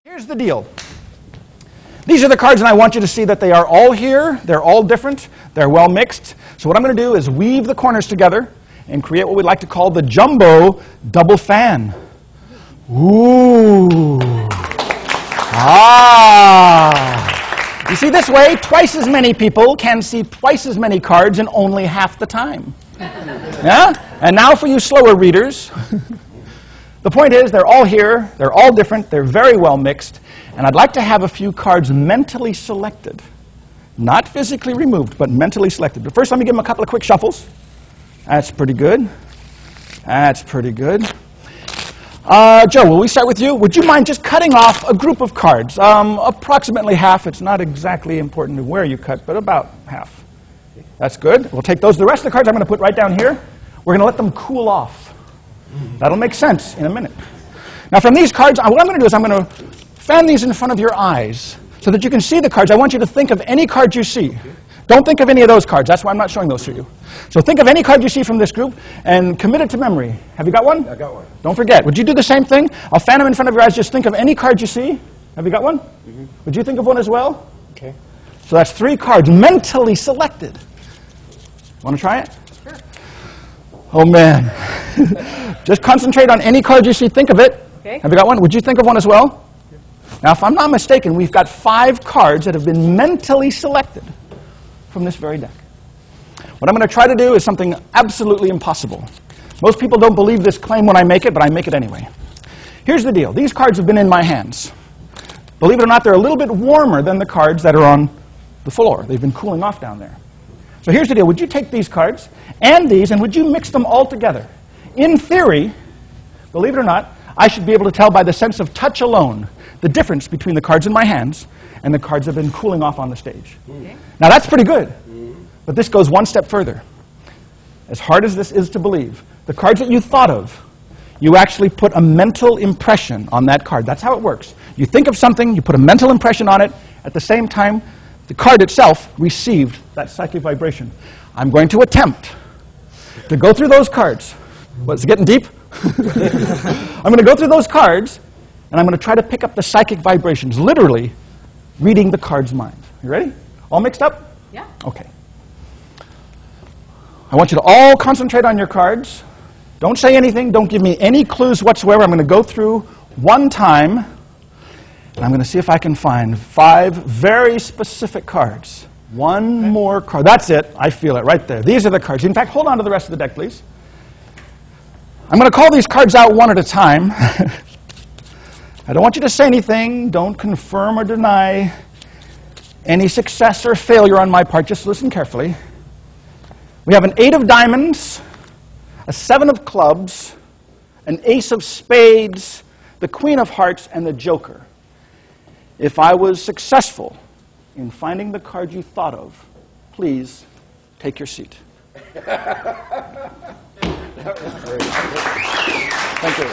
Here's the deal. These are the cards, and I want you to see that they are all here. They're all different. They're well mixed. So what I'm going to do is weave the corners together and create what we like to call the jumbo double fan. Ooh. Ah. You see, this way, twice as many people can see twice as many cards in only half the time. Yeah? And now for you slower readers. The point is, they're all here, they're all different, they're very well mixed, and I'd like to have a few cards mentally selected. Not physically removed, but mentally selected. But first, let me give them a couple of quick shuffles. That's pretty good. That's pretty good. Joe, will we start with you? Would you mind just cutting off a group of cards? Approximately half. It's not exactly important where you cut, but about half. That's good. We'll take those. The rest of the cards I'm going to put right down here. We're going to let them cool off. That'll make sense in a minute. Now from these cards, what I'm going to do is I'm going to fan these in front of your eyes so that you can see the cards. I want you to think of any card you see. Don't think of any of those cards. That's why I'm not showing those to you. So think of any card you see from this group and commit it to memory. Have you got one? I got one. Don't forget. Would you do the same thing? I'll fan them in front of your eyes. Just think of any card you see. Have you got one? Mm-hmm. Would you think of one as well? Okay. So that's 3 cards mentally selected. Want to try it? Sure. Oh, man. Just concentrate on any card you see. Think of it. Okay. Have you got one? Would you think of one as well? Yeah. Now, if I'm not mistaken, we've got 5 cards that have been mentally selected from this very deck. What I'm going to try to do is something absolutely impossible. Most people don't believe this claim when I make it, but I make it anyway. Here's the deal. These cards have been in my hands. Believe it or not, they're a little bit warmer than the cards that are on the floor. They've been cooling off down there. So here's the deal. Would you take these cards and these, and would you mix them all together? In theory, believe it or not, I should be able to tell by the sense of touch alone the difference between the cards in my hands and the cards that have been cooling off on the stage. Okay. Now that's pretty good, but this goes one step further. As hard as this is to believe, the cards that you thought of, you actually put a mental impression on that card. That's how it works. You think of something, you put a mental impression on it, at the same time, the card itself received that psychic vibration. I'm going to attempt to go through those cards. What's it getting deep? I'm going to go through those cards, and I'm going to try to pick up the psychic vibrations, literally reading the card's mind. You ready? All mixed up? Yeah. Okay. I want you to all concentrate on your cards. Don't say anything. Don't give me any clues whatsoever. I'm going to go through one time, and I'm going to see if I can find 5 very specific cards. One more card. That's it. I feel it right there. These are the cards. In fact, hold on to the rest of the deck, please. I'm going to call these cards out one at a time. I don't want you to say anything. Don't confirm or deny any success or failure on my part. Just listen carefully. We have an 8 of diamonds, a 7 of clubs, an ace of spades, the queen of hearts, and the joker. If I was successful in finding the card you thought of, please take your seat. That was great. Thank you.